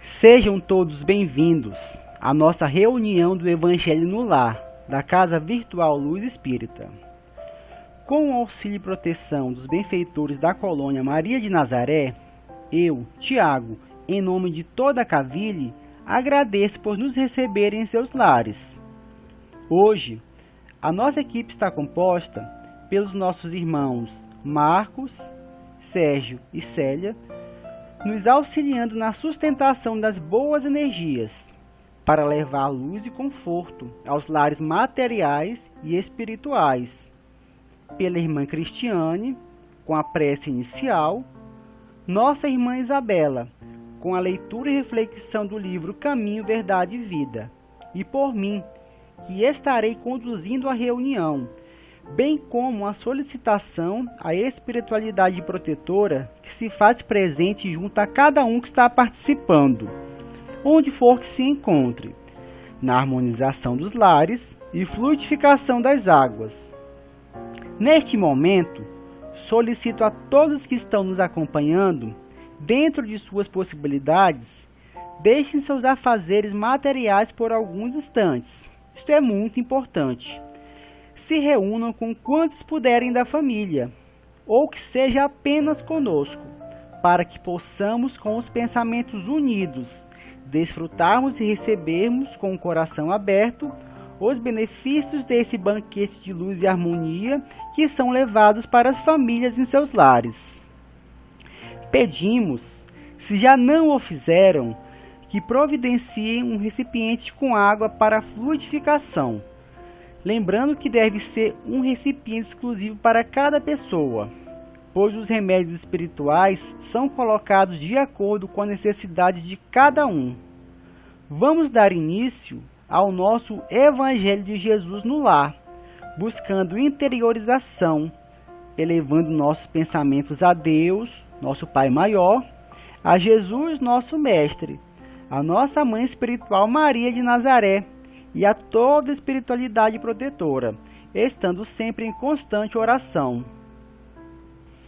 Sejam todos bem-vindos à nossa reunião do Evangelho no Lar, da Casa Virtual Luz Espírita. Com o auxílio e proteção dos benfeitores da colônia Maria de Nazaré, eu, Tiago, em nome de toda a Cavile, agradeço por nos receberem em seus lares. Hoje, a nossa equipe está composta pelos nossos irmãos Marcos, Sérgio e Célia, nos auxiliando na sustentação das boas energias, para levar luz e conforto aos lares materiais e espirituais, pela irmã Cristiane, com a prece inicial, nossa irmã Isabela, com a leitura e reflexão do livro Caminho, Verdade e Vida, e por mim, que estarei conduzindo a reunião, bem como a solicitação à espiritualidade protetora que se faz presente junto a cada um que está participando, onde for que se encontre, na harmonização dos lares e fluidificação das águas. Neste momento, solicito a todos que estão nos acompanhando, dentro de suas possibilidades, deixem seus afazeres materiais por alguns instantes. Isto é muito importante. Se reúnam com quantos puderem da família, ou que seja apenas conosco, para que possamos, com os pensamentos unidos, desfrutarmos e recebermos com o coração aberto os benefícios desse banquete de luz e harmonia que são levados para as famílias em seus lares. Pedimos, se já não o fizeram, que providenciem um recipiente com água para fluidificação, lembrando que deve ser um recipiente exclusivo para cada pessoa, pois os remédios espirituais são colocados de acordo com a necessidade de cada um. Vamos dar início ao nosso Evangelho de Jesus no lar, buscando interiorização, elevando nossos pensamentos a Deus, nosso Pai Maior, a Jesus, nosso Mestre, a nossa Mãe Espiritual Maria de Nazaré, e a toda a espiritualidade protetora, estando sempre em constante oração.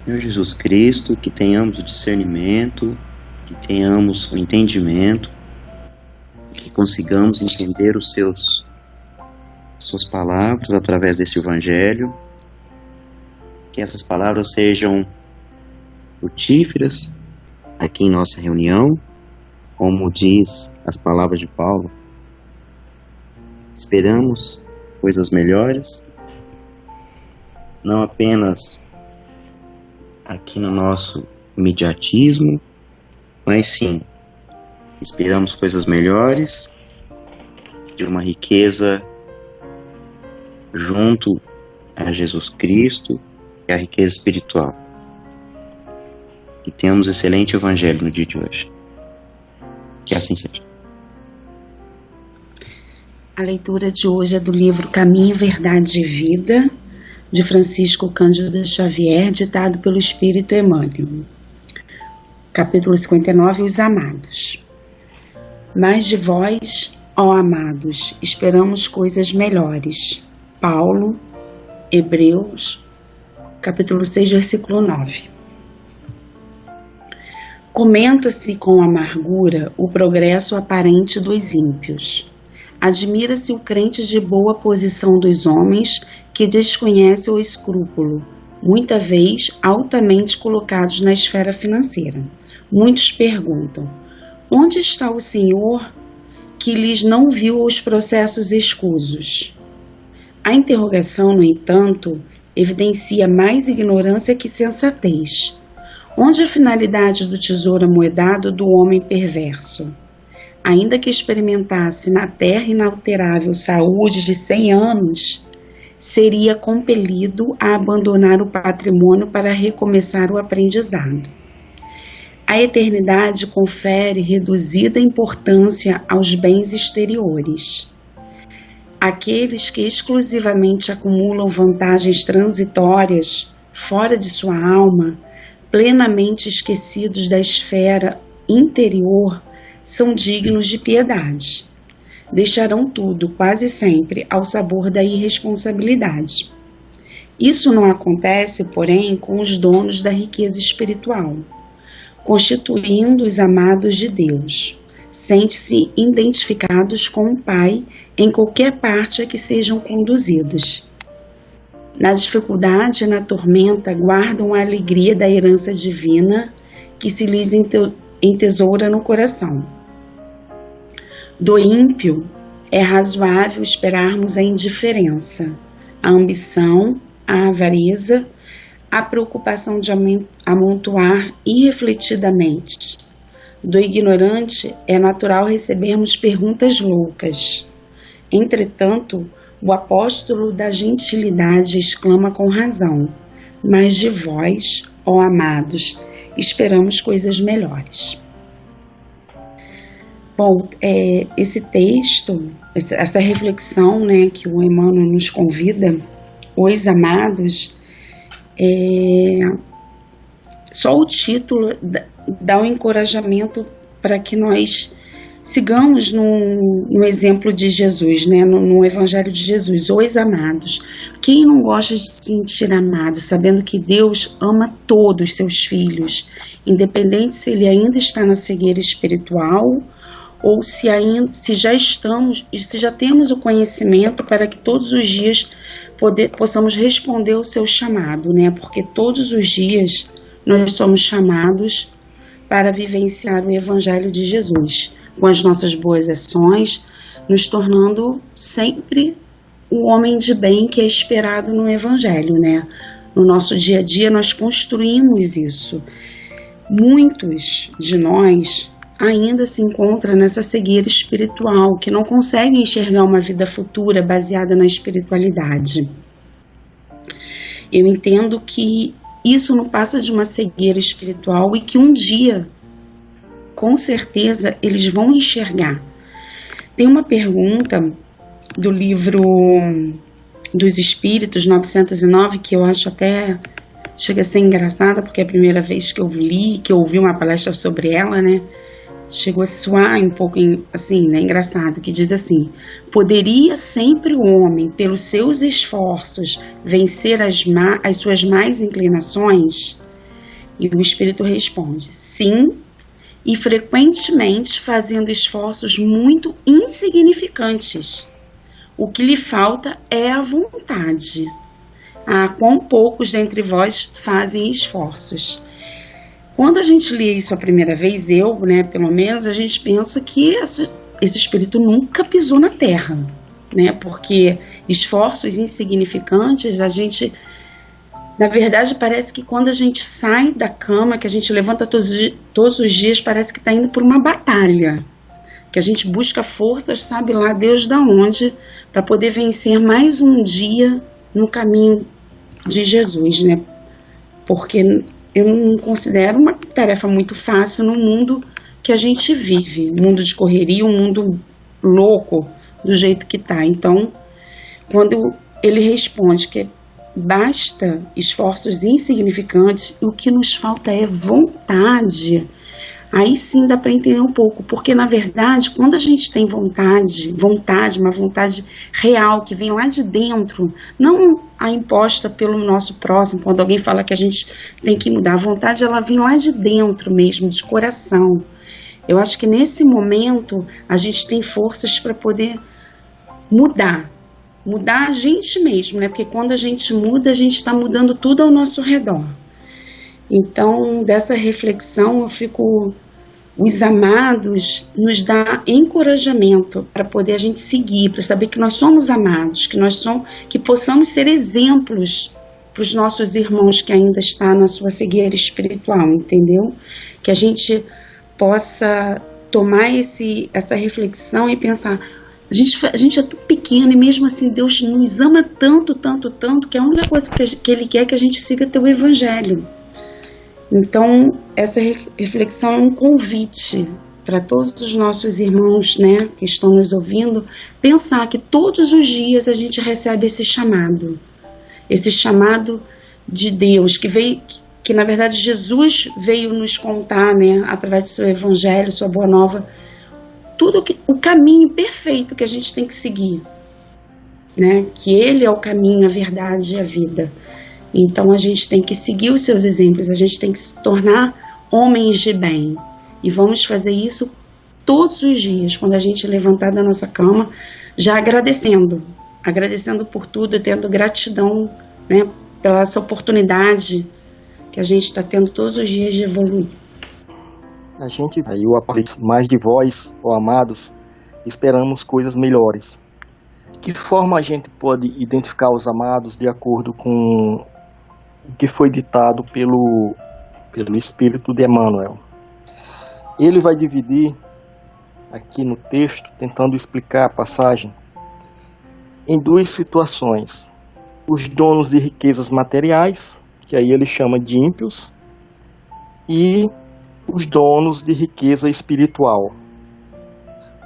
Senhor Jesus Cristo, que tenhamos o discernimento, que tenhamos o entendimento, que consigamos entender suas palavras através desse Evangelho, que essas palavras sejam frutíferas aqui em nossa reunião, como diz as palavras de Paulo. Esperamos coisas melhores, não apenas aqui no nosso imediatismo, mas sim, esperamos coisas melhores, de uma riqueza junto a Jesus Cristo, que é a riqueza espiritual. Que tenhamos um excelente Evangelho no dia de hoje. Que assim seja. A leitura de hoje é do livro Caminho, Verdade e Vida, de Francisco Cândido Xavier, ditado pelo Espírito Emmanuel. Capítulo 59, Os Amados. Mas de vós, ó amados, esperamos coisas melhores. Paulo, Hebreus, capítulo 6, versículo 9. Comenta-se com amargura o progresso aparente dos ímpios. Admira-se o crente de boa posição dos homens que desconhece o escrúpulo, muita vez altamente colocados na esfera financeira. Muitos perguntam: onde está o Senhor que lhes não viu os processos escusos? A interrogação, no entanto, evidencia mais ignorância que sensatez. Onde a finalidade do tesouro amoedado do homem perverso? Ainda que experimentasse na terra inalterável saúde de 100 anos, seria compelido a abandonar o patrimônio para recomeçar o aprendizado. A eternidade confere reduzida importância aos bens exteriores. Aqueles que exclusivamente acumulam vantagens transitórias fora de sua alma, plenamente esquecidos da esfera interior, são dignos de piedade. Deixarão tudo, quase sempre, ao sabor da irresponsabilidade. Isso não acontece, porém, com os donos da riqueza espiritual, constituindo os amados de Deus. sente-se identificados com o Pai em qualquer parte a que sejam conduzidos. Na dificuldade e na tormenta guardam a alegria da herança divina que se lhes entesoura no coração. Do ímpio é razoável esperarmos a indiferença, a ambição, a avareza, a preocupação de amontoar irrefletidamente. Do ignorante é natural recebermos perguntas loucas. Entretanto, o apóstolo da gentilidade exclama com razão: mas de vós, ó amados, esperamos coisas melhores. Bom, esse texto, essa reflexão, né, que o Emmanuel nos convida, os amados, só o título dá um encorajamento para que nós sigamos no exemplo de Jesus, né, no Evangelho de Jesus, os amados. Quem não gosta de se sentir amado, sabendo que Deus ama todos os seus filhos, independente se ele ainda está na cegueira espiritual ou se já temos o conhecimento para que todos os dias possamos responder ao seu chamado, né? Porque todos os dias nós somos chamados para vivenciar o Evangelho de Jesus, com as nossas boas ações, nos tornando sempre o homem de bem que é esperado no Evangelho, né? No nosso dia a dia nós construímos isso. Muitos de nós ainda se encontram nessa cegueira espiritual, que não conseguem enxergar uma vida futura baseada na espiritualidade. Eu entendo que isso não passa de uma cegueira espiritual e que um dia, com certeza, eles vão enxergar. Tem uma pergunta do livro dos Espíritos, 909, que eu acho até chega a ser engraçada, porque é a primeira vez que eu li, que eu ouvi uma palestra sobre ela, né? Chegou a soar um pouco assim, né, engraçado, que diz assim: poderia sempre o homem, pelos seus esforços, vencer as suas más inclinações? E o Espírito responde: sim, e frequentemente fazendo esforços muito insignificantes. O que lhe falta é a vontade. Ah, quão poucos dentre vós fazem esforços. Quando a gente lê isso a primeira vez, né, pelo menos, a gente pensa que esse espírito nunca pisou na terra, né, porque esforços insignificantes, a gente, na verdade, parece que quando a gente sai da cama, que a gente levanta todos os dias, parece que está indo por uma batalha, que a gente busca forças, sabe lá Deus da onde, para poder vencer mais um dia no caminho de Jesus, né, porque eu não considero uma tarefa muito fácil no mundo que a gente vive, um mundo de correria, um mundo louco do jeito que está. Então, quando ele responde que basta esforços insignificantes, o que nos falta é vontade, aí sim dá para entender um pouco, porque na verdade, quando a gente tem vontade, uma vontade real, que vem lá de dentro, não a imposta pelo nosso próximo, quando alguém fala que a gente tem que mudar, a vontade ela vem lá de dentro mesmo, de coração. Eu acho que nesse momento a gente tem forças para poder mudar a gente mesmo, né? Porque quando a gente muda, a gente está mudando tudo ao nosso redor. Então, dessa reflexão, os amados nos dá encorajamento para poder a gente seguir, para saber que nós somos amados, que possamos ser exemplos para os nossos irmãos que ainda estão na sua cegueira espiritual, entendeu? Que a gente possa tomar essa reflexão e pensar: a gente é tão pequeno e mesmo assim Deus nos ama tanto, tanto, tanto, que a única coisa que Ele quer é que a gente siga teu Evangelho. Então, essa reflexão é um convite para todos os nossos irmãos, né, que estão nos ouvindo, pensar que todos os dias a gente recebe esse chamado de Deus, que na verdade Jesus veio nos contar, né, através do seu Evangelho, sua Boa Nova, o caminho perfeito que a gente tem que seguir, né, que Ele é o caminho, a verdade e a vida. Então a gente tem que seguir os seus exemplos, a gente tem que se tornar homens de bem. E vamos fazer isso todos os dias, quando a gente levantar da nossa cama, já agradecendo por tudo, tendo gratidão, né, pela essa oportunidade que a gente está tendo todos os dias de evoluir. A gente, aí o Apocalipse, mais de vós, ó amados, esperamos coisas melhores. De que forma a gente pode identificar os amados de acordo com o que foi ditado pelo Espírito de Emmanuel? Ele vai dividir aqui no texto, tentando explicar a passagem, em duas situações. Os donos de riquezas materiais, que aí ele chama de ímpios, e os donos de riqueza espiritual.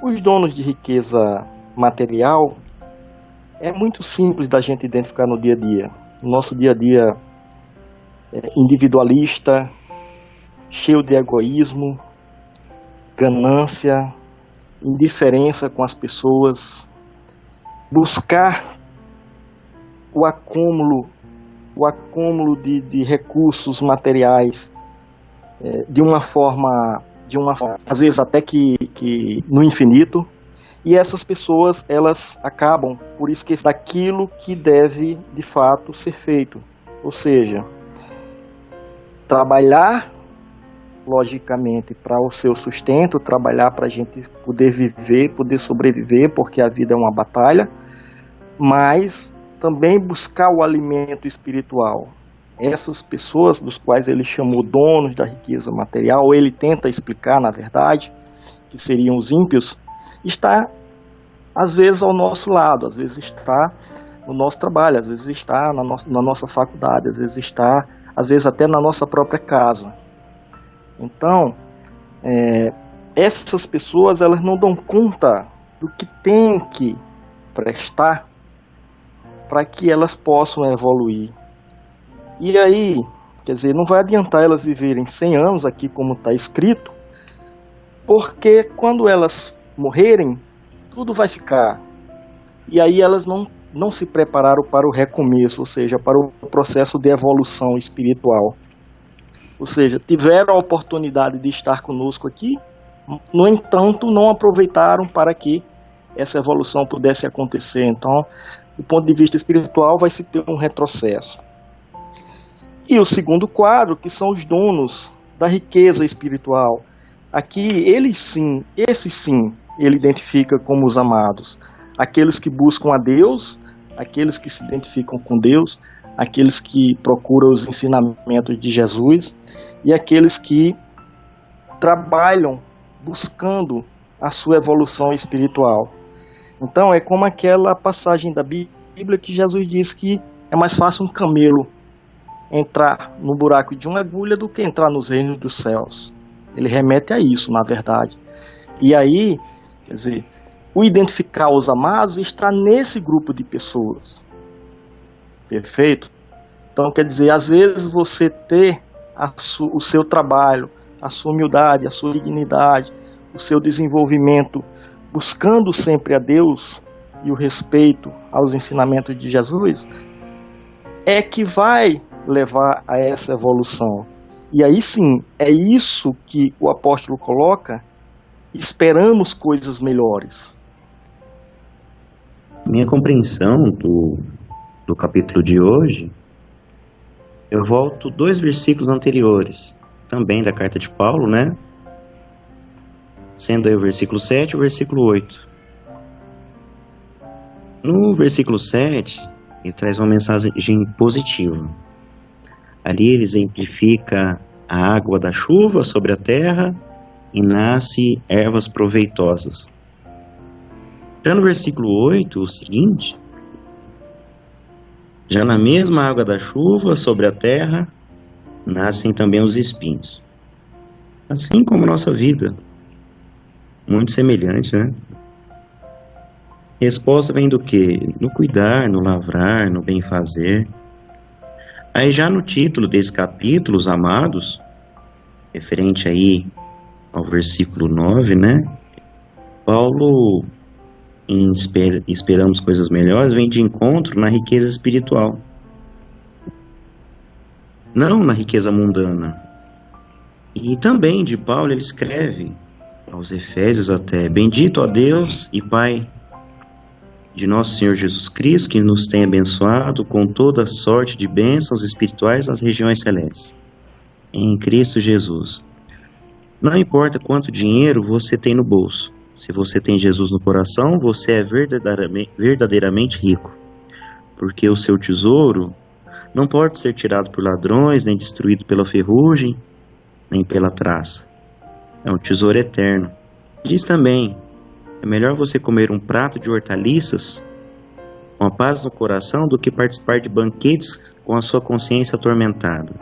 Os donos de riqueza material é muito simples da gente identificar no dia a dia. O nosso dia a dia é individualista, cheio de egoísmo, ganância, indiferença com as pessoas, buscar o acúmulo de recursos materiais de uma forma, às vezes até que no infinito, e essas pessoas, elas acabam por esquecer daquilo que deve de fato ser feito, ou seja, trabalhar logicamente para o seu sustento, trabalhar para a gente poder viver, poder sobreviver, porque a vida é uma batalha, mas também buscar o alimento espiritual. Essas pessoas dos quais ele chamou donos da riqueza material, ou ele tenta explicar, na verdade, que seriam os ímpios, está às vezes ao nosso lado, às vezes está no nosso trabalho, às vezes está na nossa faculdade, às vezes até na nossa própria casa. Então, essas pessoas, elas não dão conta do que tem que prestar para que elas possam evoluir. E aí, quer dizer, não vai adiantar elas viverem 100 anos aqui como está escrito, porque quando elas morrerem, tudo vai ficar. E aí elas não se prepararam para o recomeço, ou seja, para o processo de evolução espiritual. Ou seja, tiveram a oportunidade de estar conosco aqui, no entanto, não aproveitaram para que essa evolução pudesse acontecer. Então, do ponto de vista espiritual, vai se ter um retrocesso. E o segundo quadro, que são os donos da riqueza espiritual. Aqui, esse sim, ele identifica como os amados. Aqueles que buscam a Deus, aqueles que se identificam com Deus, aqueles que procuram os ensinamentos de Jesus e aqueles que trabalham buscando a sua evolução espiritual. Então, é como aquela passagem da Bíblia que Jesus diz que é mais fácil um camelo entrar no buraco de uma agulha do que entrar nos reinos dos céus. Ele remete a isso, na verdade. E aí, quer dizer, o identificar os amados está nesse grupo de pessoas. Perfeito? Então, quer dizer, às vezes você ter o seu trabalho, a sua humildade, a sua dignidade, o seu desenvolvimento, buscando sempre a Deus e o respeito aos ensinamentos de Jesus, é que vai levar a essa evolução. E aí sim, é isso que o apóstolo coloca, esperamos coisas melhores. Minha compreensão do capítulo de hoje, eu volto 2 versículos anteriores, também da carta de Paulo, né? Sendo aí o versículo 7 e o versículo 8. No versículo 7, ele traz uma mensagem positiva. Ali ele exemplifica a água da chuva sobre a terra e nasce ervas proveitosas. Já no versículo 8, o seguinte: já na mesma água da chuva sobre a terra nascem também os espinhos. Assim como nossa vida, muito semelhante, né? Resposta vem do quê? No cuidar, no lavrar, no bem fazer. Aí já no título desse capítulo, os amados, referente aí ao versículo 9, né? Paulo, em esperamos coisas melhores, vem de encontro na riqueza espiritual. Não na riqueza mundana. E também de Paulo ele escreve aos Efésios até: Bendito a Deus e Pai de nosso Senhor Jesus Cristo, que nos tem abençoado com toda sorte de bênçãos espirituais nas regiões celestes, em Cristo Jesus. Não importa quanto dinheiro você tem no bolso, se você tem Jesus no coração, você é verdadeiramente rico, porque o seu tesouro não pode ser tirado por ladrões, nem destruído pela ferrugem, nem pela traça. É um tesouro eterno. Diz também: é melhor você comer um prato de hortaliças com a paz no coração do que participar de banquetes com a sua consciência atormentada.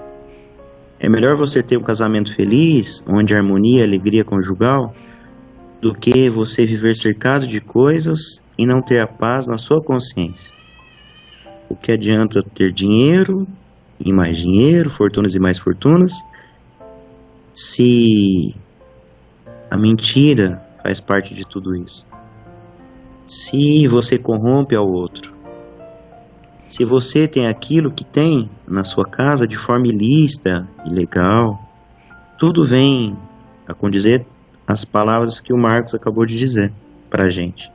É melhor você ter um casamento feliz, onde a harmonia e a alegria conjugal, do que você viver cercado de coisas e não ter a paz na sua consciência. O que adianta ter dinheiro e mais dinheiro, fortunas e mais fortunas, se a mentira faz parte de tudo isso? Se você corrompe ao outro, se você tem aquilo que tem na sua casa de forma ilícita, ilegal, tudo vem a condizer as palavras que o Marcos acabou de dizer para a gente.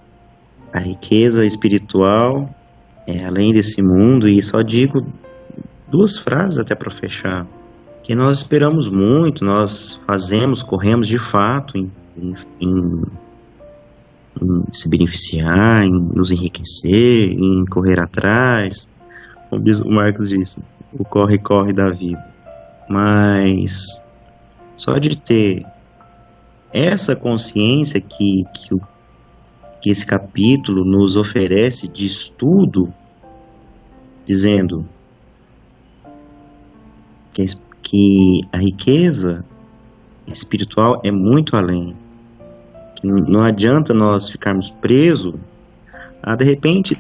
A riqueza espiritual é além desse mundo, e só digo duas frases até para fechar, que nós esperamos muito, nós fazemos, corremos de fato em se beneficiar, em nos enriquecer, em correr atrás, como o Marcos disse, o corre-corre da vida. Mas só de ter essa consciência que esse capítulo nos oferece de estudo, dizendo que a riqueza espiritual é muito além, que não adianta nós ficarmos presos a, de repente,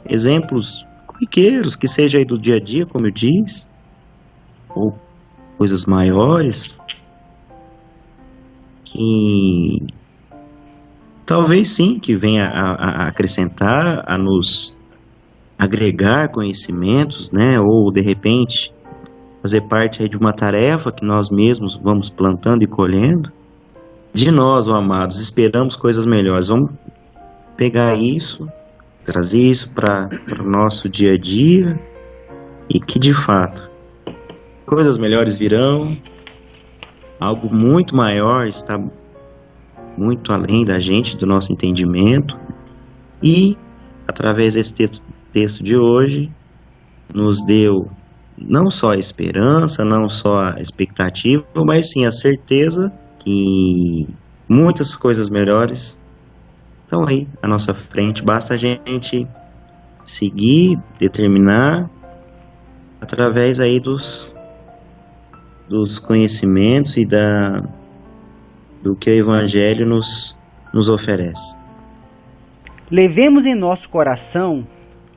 exemplos corriqueiros, que seja aí do dia a dia, como eu disse, ou coisas maiores, que talvez sim, que venha a acrescentar, a nos agregar conhecimentos, né? Ou de repente fazer parte aí de uma tarefa que nós mesmos vamos plantando e colhendo. De nós, ó amados, esperamos coisas melhores. Vamos pegar isso, trazer isso para o nosso dia a dia, e que de fato coisas melhores virão. Algo muito maior está muito além da gente, do nosso entendimento, e através desse texto de hoje nos deu não só a esperança, não só a expectativa, mas sim a certeza que muitas coisas melhores estão aí à nossa frente. Basta a gente seguir, determinar, através aí dos conhecimentos e do que o Evangelho nos oferece. Levemos em nosso coração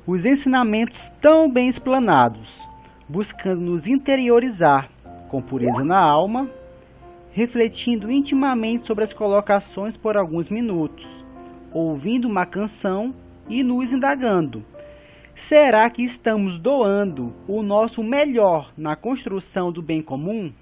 os ensinamentos tão bem explanados, buscando nos interiorizar com pureza na alma, refletindo intimamente sobre as colocações por alguns minutos, ouvindo uma canção e nos indagando: será que estamos doando o nosso melhor na construção do bem comum?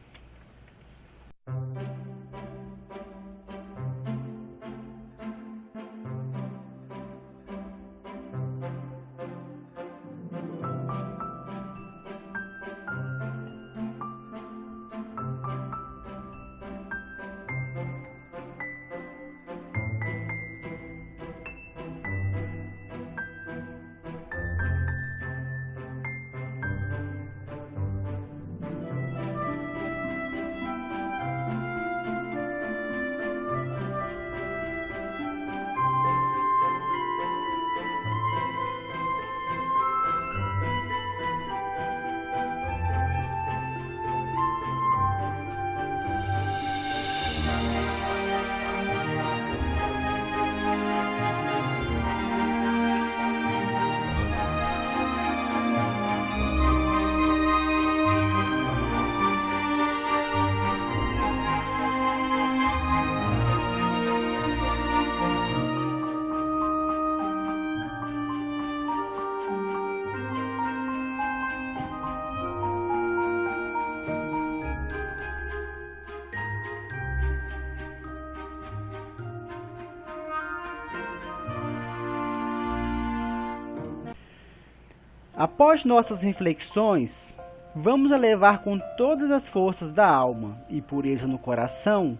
Após nossas reflexões, vamos elevar com todas as forças da alma e pureza no coração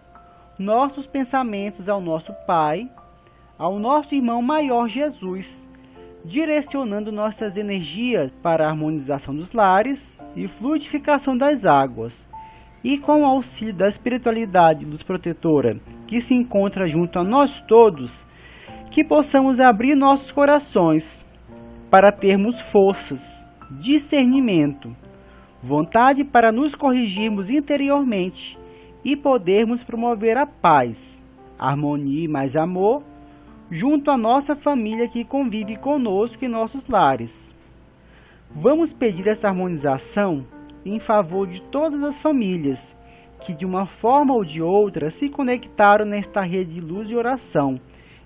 nossos pensamentos ao nosso Pai, ao nosso irmão maior Jesus, direcionando nossas energias para a harmonização dos lares e fluidificação das águas, e com o auxílio da espiritualidade luz protetora que se encontra junto a nós todos, que possamos abrir nossos corações para termos forças, discernimento, vontade para nos corrigirmos interiormente e podermos promover a paz, harmonia e mais amor junto à nossa família que convive conosco em nossos lares. Vamos pedir essa harmonização em favor de todas as famílias que de uma forma ou de outra se conectaram nesta rede de luz e oração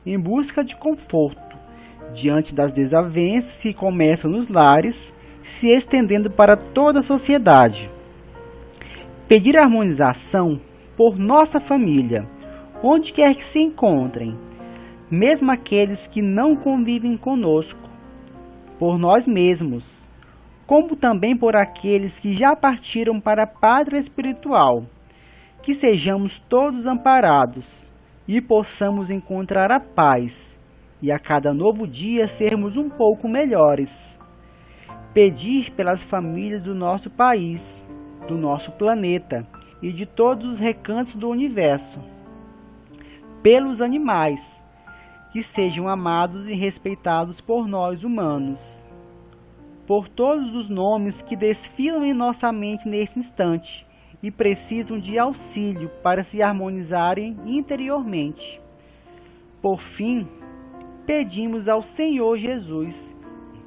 em busca de conforto diante das desavenças que começam nos lares, se estendendo para toda a sociedade. Pedir harmonização por nossa família, onde quer que se encontrem, mesmo aqueles que não convivem conosco, por nós mesmos, como também por aqueles que já partiram para a pátria espiritual, que sejamos todos amparados e possamos encontrar a paz e a cada novo dia sermos um pouco melhores. Pedir pelas famílias do nosso país, do nosso planeta e de todos os recantos do universo. Pelos animais, que sejam amados e respeitados por nós humanos. Por todos os nomes que desfilam em nossa mente nesse instante e precisam de auxílio para se harmonizarem interiormente. Por fim, pedimos ao Senhor Jesus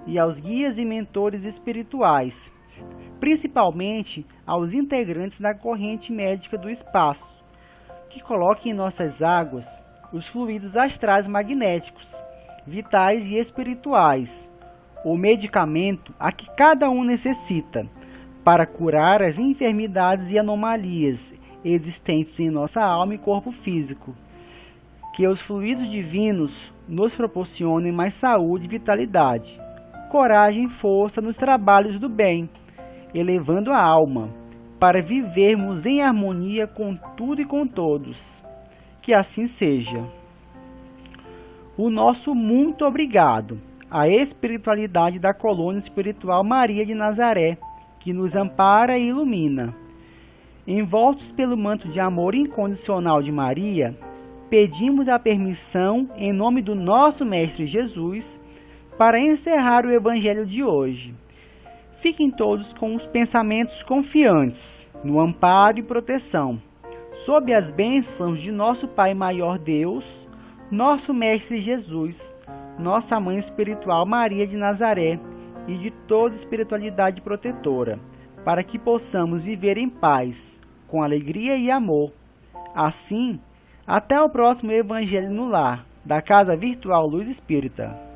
e aos guias e mentores espirituais, principalmente aos integrantes da corrente médica do espaço, que coloquem em nossas águas os fluidos astrais magnéticos, vitais e espirituais, o medicamento a que cada um necessita para curar as enfermidades e anomalias existentes em nossa alma e corpo físico. Que os fluidos divinos nos proporcionem mais saúde e vitalidade, coragem e força nos trabalhos do bem, elevando a alma, para vivermos em harmonia com tudo e com todos. Que assim seja. O nosso muito obrigado à espiritualidade da colônia espiritual Maria de Nazaré, que nos ampara e ilumina. Envoltos pelo manto de amor incondicional de Maria, pedimos a permissão, em nome do nosso Mestre Jesus, para encerrar o Evangelho de hoje. Fiquem todos com os pensamentos confiantes, no amparo e proteção, sob as bênçãos de nosso Pai Maior Deus, nosso Mestre Jesus, nossa Mãe Espiritual Maria de Nazaré e de toda espiritualidade protetora, para que possamos viver em paz, com alegria e amor. Assim, até o próximo Evangelho no Lar, da Casa Virtual Luz Espírita.